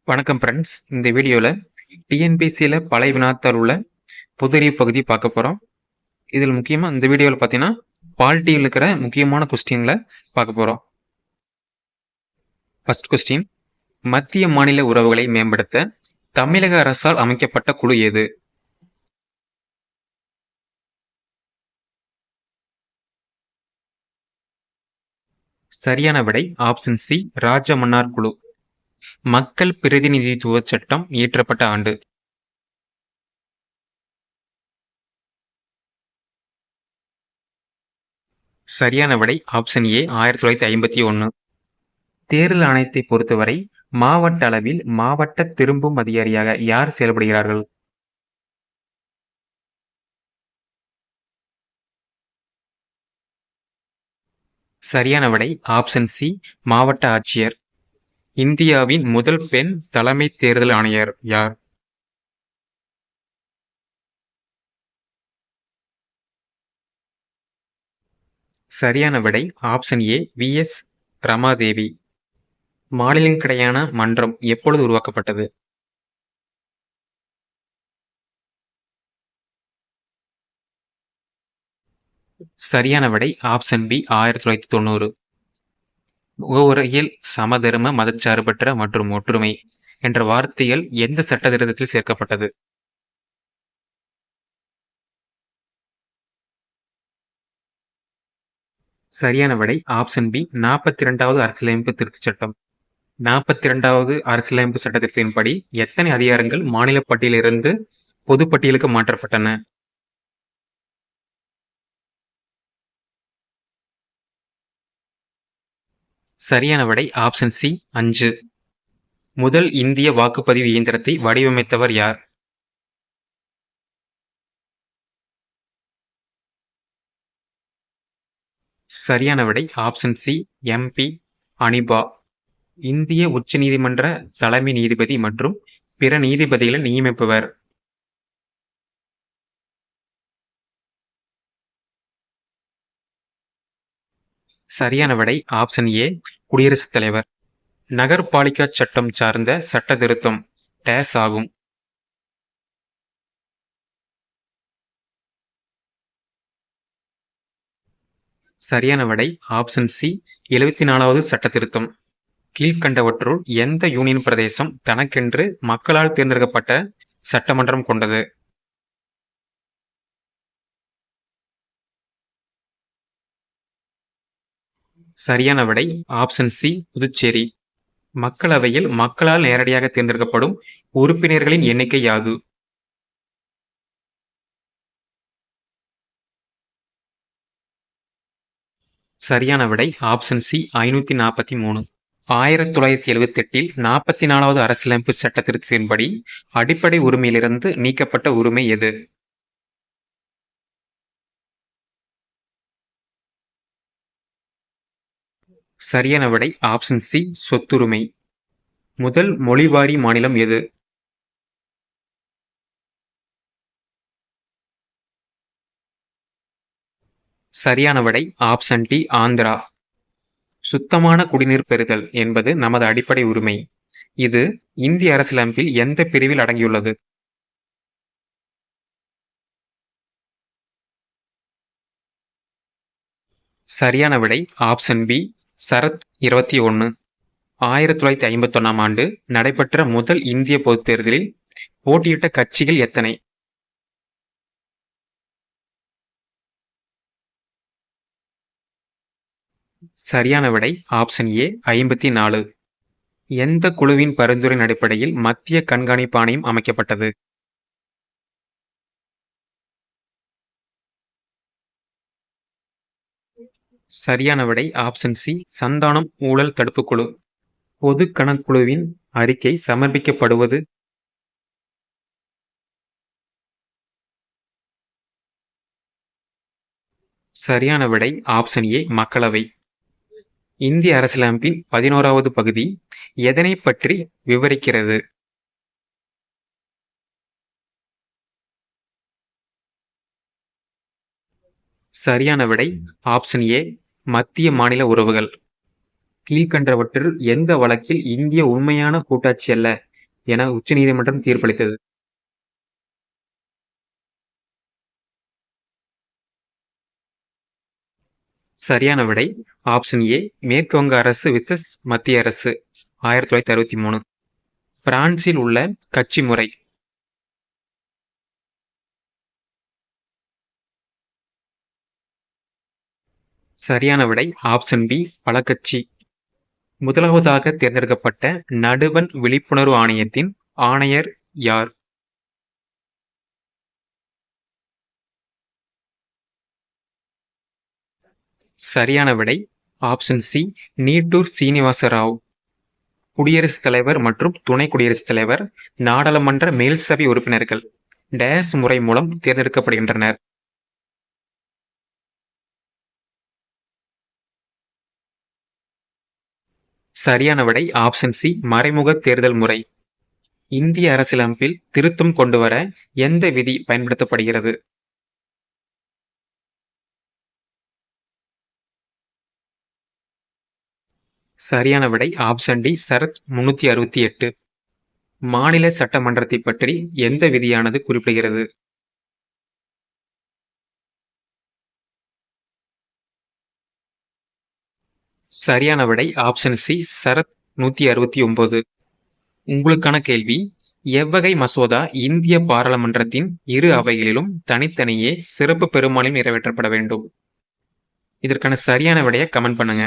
வணக்கம் ஃப்ரெண்ட்ஸ். இந்த வீடியோவில் டிஎன்பிசியில் பழைய வினாத்தாள் உள்ள பொதுறிவு பகுதி பார்க்க போகிறோம். இதில் முக்கியமாக இந்த வீடியோவில் பார்த்தீங்கன்னா பாலிட்டியில் இருக்கிற முக்கியமான கொஸ்டின்களை பார்க்க போகிறோம். ஃபர்ஸ்ட் கொஸ்டின், மத்திய மாநில உறவுகளை மேம்படுத்த தமிழக அரசால் அமைக்கப்பட்ட குழு எது? சரியான விடை ஆப்ஷன் சி, ராஜமன்னார் குழு. மக்கள் பிரதிநிதித்துவ சட்டம் இயற்றப்பட்ட ஆண்டு? சரியான விடை ஆப்ஷன் ஏ, 1951. தேர்தல் ஆணையத்தை பொறுத்தவரை மாவட்ட அளவில் மாவட்ட திரும்பும் அதிகாரியாக யார் செயல்படுகிறார்கள்? சரியான விடை ஆப்ஷன் சி, மாவட்ட ஆட்சியர். இந்தியாவின் முதல் பெண் தலைமை தேர்தல் ஆணையர் யார்? சரியான விடை ஆப்ஷன் ஏ, வி.எஸ். ரமாதேவி. மாநிலங்களுக்கிடையான மன்றம் எப்பொழுது உருவாக்கப்பட்டது? சரியான விடை ஆப்ஷன் பி, 1990. முகவுரையில் சமதர்ம மதச்சார்பற்ற மற்றும் ஒற்றுமை என்ற வார்த்தைகள் எந்த சட்ட திருத்தத்தில் சேர்க்கப்பட்டது? சரியான விடை ஆப்ஷன் பி, 42வது அரசியலமைப்பு திருத்தச் சட்டம். 42வது அரசியலமைப்பு சட்டத்தின்படி எத்தனை அதிகாரங்கள் மாநில பட்டியலிருந்து பொது பட்டியலுக்கு மாற்றப்பட்டன? சரியான விடை ஆப்ஷன் சி, 5. முதல் இந்திய வாக்குப்பதிவு இயந்திரத்தை வடிவமைத்தவர் யார்? சரியான விடை ஆப்ஷன் சி, எம்.பி. அனிபா. இந்திய உச்ச நீதிமன்ற தலைமை நீதிபதி மற்றும் பிற நீதிபதிகளை நியமிப்பவர்? சரியான விடை ஆப்ஷன் ஏ, குடியரசுத் தலைவர். நகர்பாலிகா சட்டம் சார்ந்த சட்ட திருத்தம் டேஸ் ஆகும்? சரியான விடை ஆப்ஷன் சி, 74வது சட்ட திருத்தம். கீழ்கண்டவற்றுள் எந்த யூனியன் பிரதேசம் தனக்கென்று மக்களால் தேர்ந்தெடுக்கப்பட்ட சட்டமன்றம் கொண்டது? சரியான விடை ஆப்ஷன் சி, புதுச்சேரி. மக்களவையில் மக்களால் நேரடியாக தேர்ந்தெடுக்கப்படும் உறுப்பினர்களின் எண்ணிக்கை யாது? சரியான விடை ஆப்ஷன் சி, 543. 1978 44வது அரசியலமைப்பு சட்ட திருத்தத்தின்படி அடிப்படை உரிமையிலிருந்து நீக்கப்பட்ட உரிமை எது? சரியான விடை ஆப்ஷன் சி, சொத்துரிமை. முதல் மொழிவாரி மாநிலம் எது? சரியான விடை ஆப்ஷன் டி, ஆந்திரா. சுத்தமான குடிநீர் பெறுதல் என்பது நமது அடிப்படை உரிமை. இது இந்திய அரசியலமைப்பில் எந்த பிரிவில் அடங்கியுள்ளது? சரியான விடை ஆப்ஷன் பி, சரத் 21. 1951ஆம் ஆண்டு நடைபெற்ற முதல் இந்திய பொதுத் தேர்தலில் போட்டியிட்ட கட்சிகள் எத்தனை? சரியான விடை ஆப்ஷன் ஏ, 54. எந்த குழுவின் பரிந்துரையின் அடிப்படையில் மத்திய கண்காணிப்பு ஆணையம் அமைக்கப்பட்டது? சரியான விடை ஆப்ஷன் சி, சந்தானம் ஊழல் தடுப்பு குழு. பொது கணக்குழுவின் அறிக்கை சமர்ப்பிக்கப்படுவது? சரியான விடை ஆப்ஷன் ஏ, மக்களவை. இந்திய அரசியலமைப்பின் 11வது பகுதி எதனை பற்றி விவரிக்கிறது? சரியான விடை ஆப்ஷன் ஏ, மத்திய மாநில உறவுகள். கீழ்கண்டவற்றில் எந்த வழக்கில் இந்திய உண்மையான கூட்டாட்சி அல்ல என உச்சநீதிமன்றம் தீர்ப்பளித்தது? சரியான விடை ஆப்ஷன் ஏ, மேற்கு வங்க அரசு விசஸ் மத்திய அரசு, 1963. பிரான்சில் உள்ள கட்சி முறை. சரியான விடை ஆப்ஷன் பி, பலகட்சி. முதலாவதாக தேர்ந்தெடுக்கப்பட்ட நடுவண் விழிப்புணர்வு ஆணையத்தின் ஆணையர் யார்? சரியான விடை ஆப்ஷன் சி, நீட்டூர் சீனிவாச ராவ். குடியரசுத் தலைவர் மற்றும் துணை குடியரசுத் தலைவர் நாடாளுமன்ற மேல்சபை உறுப்பினர்கள் டேஸ் முறை மூலம் தேர்ந்தெடுக்கப்படுகின்றனர்? சரியான விடை ஆப்ஷன் சி, மறைமுக தேர்தல் முறை. இந்திய அரசியலமைப்பில் திருத்தம் கொண்டுவர எந்த விதி பயன்படுத்தப்படுகிறது? சரியான விடை ஆப்ஷன் டி, சரத் 368. மாநில சட்டமன்றத்தை பற்றி எந்த விதியானது குறிப்பிடுகிறது? சரியான விடை ஆப்ஷன் சி, சரத் 169. உங்களுக்கான கேள்வி, எவ்வகை மசோதா இந்திய பாராளுமன்றத்தின் இரு அவைகளிலும் தனித்தனியே சிறப்பு பெரும்பான்மையில் நிறைவேற்றப்பட வேண்டும்? இதற்கான சரியான விடையை கமெண்ட் பண்ணுங்க.